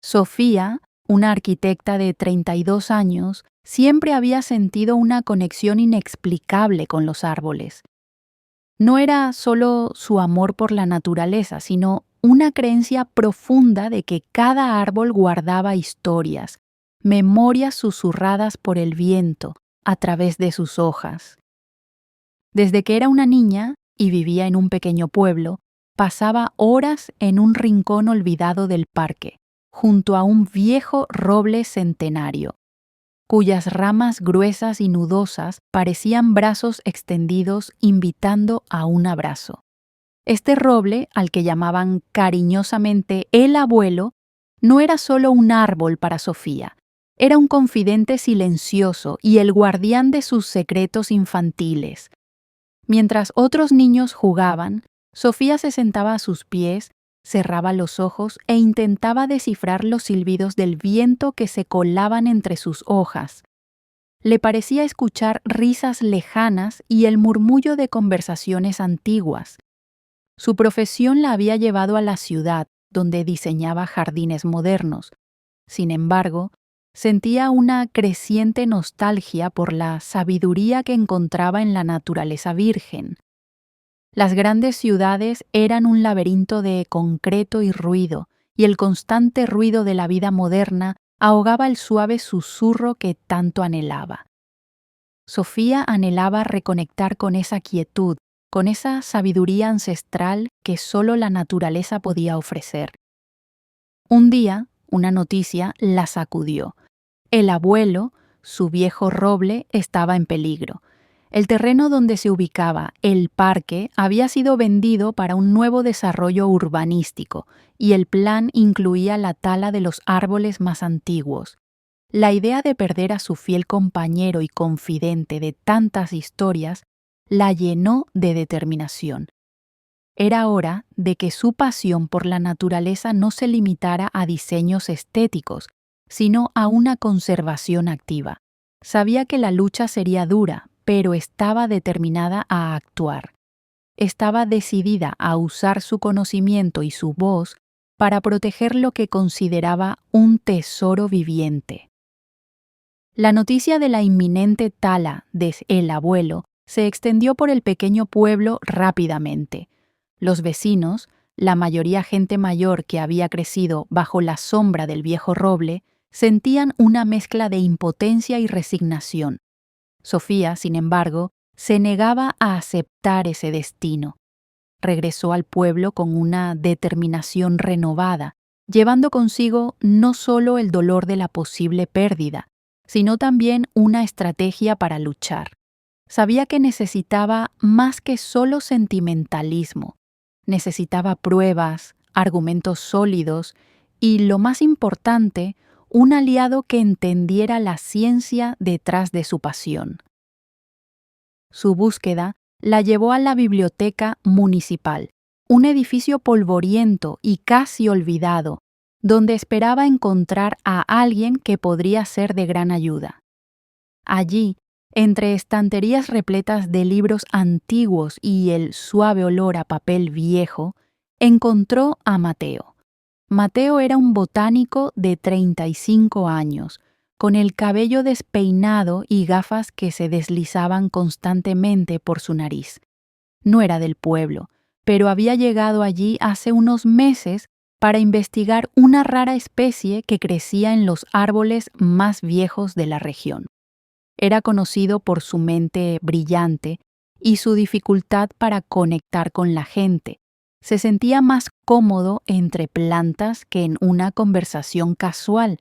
Sofía, una arquitecta de 32 años, siempre había sentido una conexión inexplicable con los árboles. No era solo su amor por la naturaleza, sino una creencia profunda de que cada árbol guardaba historias, memorias susurradas por el viento a través de sus hojas. Desde que era una niña y vivía en un pequeño pueblo, pasaba horas en un rincón olvidado del parque, junto a un viejo roble centenario, cuyas ramas gruesas y nudosas parecían brazos extendidos invitando a un abrazo. Este roble, al que llamaban cariñosamente el abuelo, no era solo un árbol para Sofía, era un confidente silencioso y el guardián de sus secretos infantiles. Mientras otros niños jugaban, Sofía se sentaba a sus pies, cerraba los ojos e intentaba descifrar los silbidos del viento que se colaban entre sus hojas. Le parecía escuchar risas lejanas y el murmullo de conversaciones antiguas. Su profesión la había llevado a la ciudad, donde diseñaba jardines modernos. Sin embargo, sentía una creciente nostalgia por la sabiduría que encontraba en la naturaleza virgen. Las grandes ciudades eran un laberinto de concreto y ruido, y el constante ruido de la vida moderna ahogaba el suave susurro que tanto anhelaba. Sofía anhelaba reconectar con esa quietud, con esa sabiduría ancestral que solo la naturaleza podía ofrecer. Un día, una noticia la sacudió. El abuelo, su viejo roble, estaba en peligro. El terreno donde se ubicaba el parque había sido vendido para un nuevo desarrollo urbanístico y el plan incluía la tala de los árboles más antiguos. La idea de perder a su fiel compañero y confidente de tantas historias la llenó de determinación. Era hora de que su pasión por la naturaleza no se limitara a diseños estéticos, sino a una conservación activa. Sabía que la lucha sería dura, pero estaba determinada a actuar. Estaba decidida a usar su conocimiento y su voz para proteger lo que consideraba un tesoro viviente. La noticia de la inminente tala de el abuelo se extendió por el pequeño pueblo rápidamente. Los vecinos, la mayoría gente mayor que había crecido bajo la sombra del viejo roble, sentían una mezcla de impotencia y resignación. Sofía, sin embargo, se negaba a aceptar ese destino. Regresó al pueblo con una determinación renovada, llevando consigo no solo el dolor de la posible pérdida, sino también una estrategia para luchar. Sabía que necesitaba más que solo sentimentalismo. Necesitaba pruebas, argumentos sólidos y, lo más importante, un aliado que entendiera la ciencia detrás de su pasión. Su búsqueda la llevó a la biblioteca municipal, un edificio polvoriento y casi olvidado, donde esperaba encontrar a alguien que podría ser de gran ayuda. Allí, entre estanterías repletas de libros antiguos y el suave olor a papel viejo, encontró a Mateo. Mateo era un botánico de 35 años, con el cabello despeinado y gafas que se deslizaban constantemente por su nariz. No era del pueblo, pero había llegado allí hace unos meses para investigar una rara especie que crecía en los árboles más viejos de la región. Era conocido por su mente brillante y su dificultad para conectar con la gente. Se sentía más cómodo entre plantas que en una conversación casual.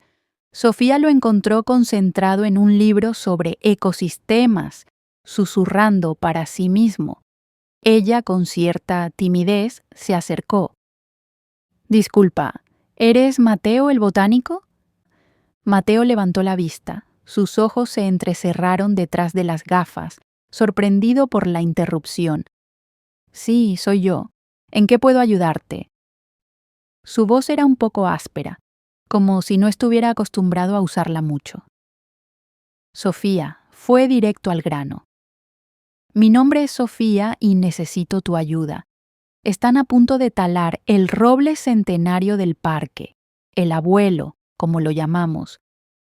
Sofía lo encontró concentrado en un libro sobre ecosistemas, susurrando para sí mismo. Ella, con cierta timidez, se acercó. «Disculpa, ¿eres Mateo el botánico?» Mateo levantó la vista. Sus ojos se entrecerraron detrás de las gafas, sorprendido por la interrupción. «Sí, soy yo. ¿En qué puedo ayudarte?» Su voz era un poco áspera, como si no estuviera acostumbrado a usarla mucho. Sofía fue directo al grano. «Mi nombre es Sofía y necesito tu ayuda. Están a punto de talar el roble centenario del parque. el abuelo, como lo llamamos.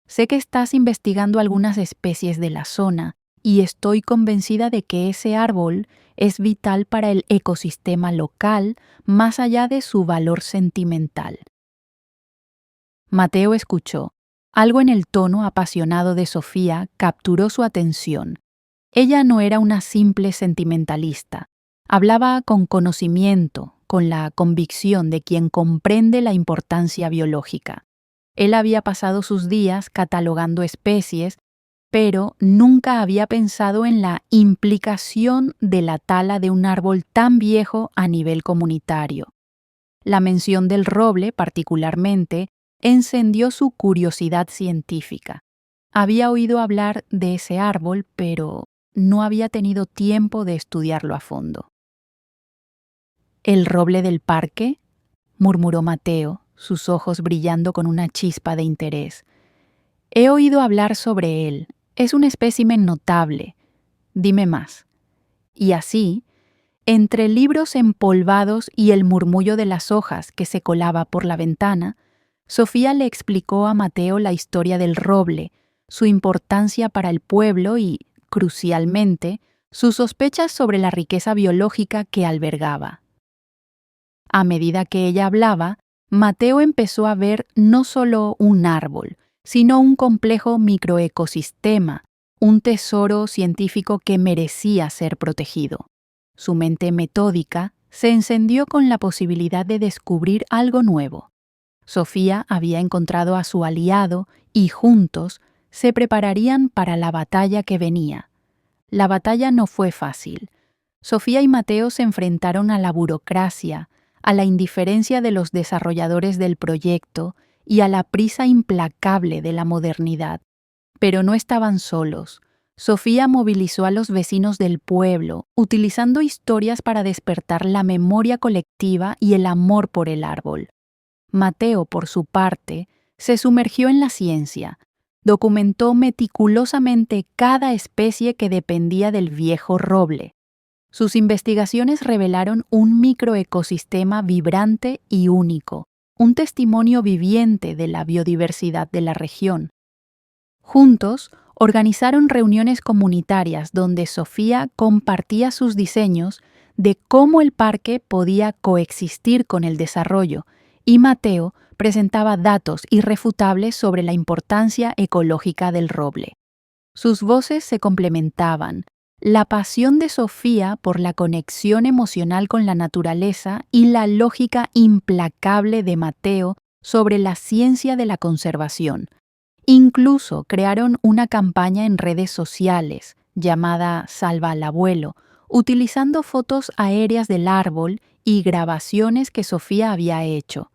Sé que estás investigando algunas especies de la zona y estoy convencida de que ese árbol es vital para el ecosistema local más allá de su valor sentimental. Mateo escuchó. Algo en el tono apasionado de Sofía capturó su atención. Ella no era una simple sentimentalista. Hablaba con conocimiento, con la convicción de quien comprende la importancia biológica. Él había pasado sus días catalogando especies, pero nunca había pensado en la implicación de la tala de un árbol tan viejo a nivel comunitario. La mención del roble, particularmente, encendió su curiosidad científica. Había oído hablar de ese árbol, pero no había tenido tiempo de estudiarlo a fondo. ¿El roble del parque?, murmuró Mateo, sus ojos brillando con una chispa de interés. He oído hablar sobre él. Es un espécimen notable. Dime más. Y así, entre libros empolvados y el murmullo de las hojas que se colaba por la ventana, Sofía le explicó a Mateo la historia del roble, su importancia para el pueblo y, crucialmente, sus sospechas sobre la riqueza biológica que albergaba. A medida que ella hablaba, Mateo empezó a ver no solo un árbol, sino un complejo microecosistema, un tesoro científico que merecía ser protegido. Su mente metódica se encendió con la posibilidad de descubrir algo nuevo. Sofía había encontrado a su aliado y juntos se prepararían para la batalla que venía. La batalla no fue fácil. Sofía y Mateo se enfrentaron a la burocracia, a la indiferencia de los desarrolladores del proyecto y a la prisa implacable de la modernidad. Pero no estaban solos. Sofía movilizó a los vecinos del pueblo, utilizando historias para despertar la memoria colectiva y el amor por el árbol. Mateo, por su parte, se sumergió en la ciencia. Documentó meticulosamente cada especie que dependía del viejo roble. Sus investigaciones revelaron un microecosistema vibrante y único, un testimonio viviente de la biodiversidad de la región. Juntos, organizaron reuniones comunitarias donde Sofía compartía sus diseños de cómo el parque podía coexistir con el desarrollo, y Mateo presentaba datos irrefutables sobre la importancia ecológica del roble. Sus voces se complementaban. La pasión de Sofía por la conexión emocional con la naturaleza y la lógica implacable de Mateo sobre la ciencia de la conservación. Incluso crearon una campaña en redes sociales llamada Salva al Abuelo, utilizando fotos aéreas del árbol y grabaciones que Sofía había hecho.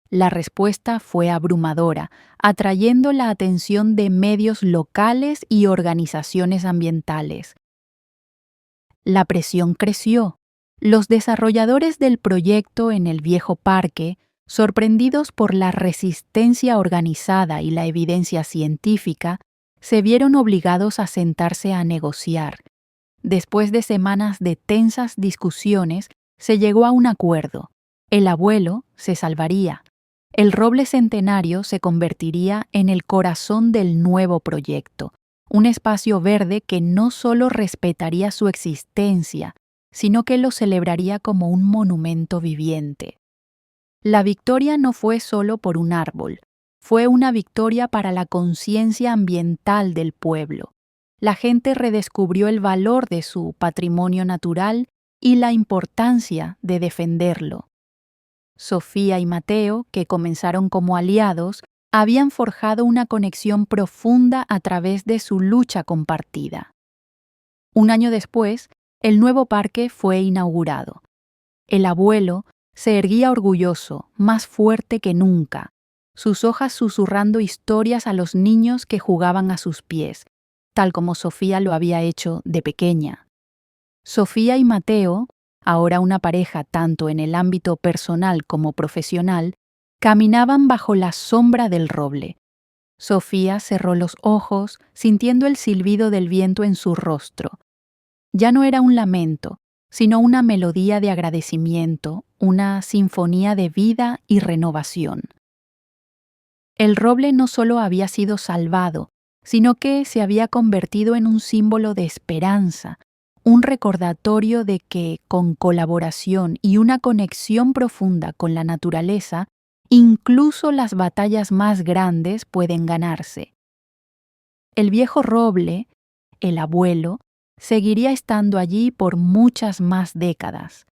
La respuesta fue abrumadora, atrayendo la atención de medios locales y organizaciones ambientales. La presión creció. Los desarrolladores del proyecto en el viejo parque, sorprendidos por la resistencia organizada y la evidencia científica, se vieron obligados a sentarse a negociar. Después de semanas de tensas discusiones, se llegó a un acuerdo. El abuelo se salvaría. El roble centenario se convertiría en el corazón del nuevo proyecto, un espacio verde que no solo respetaría su existencia, sino que lo celebraría como un monumento viviente. La victoria no fue solo por un árbol, fue una victoria para la conciencia ambiental del pueblo. La gente redescubrió el valor de su patrimonio natural y la importancia de defenderlo. Sofía y Mateo, que comenzaron como aliados, habían forjado una conexión profunda a través de su lucha compartida. Un año después, el nuevo parque fue inaugurado. El abuelo se erguía orgulloso, más fuerte que nunca, sus hojas susurrando historias a los niños que jugaban a sus pies, tal como Sofía lo había hecho de pequeña. Sofía y Mateo, ahora una pareja tanto en el ámbito personal como profesional, caminaban bajo la sombra del roble. Sofía cerró los ojos, sintiendo el silbido del viento en su rostro. Ya no era un lamento, sino una melodía de agradecimiento, una sinfonía de vida y renovación. El roble no solo había sido salvado, sino que se había convertido en un símbolo de esperanza, un recordatorio de que, con colaboración y una conexión profunda con la naturaleza, incluso las batallas más grandes pueden ganarse. El viejo roble, el abuelo, seguiría estando allí por muchas más décadas,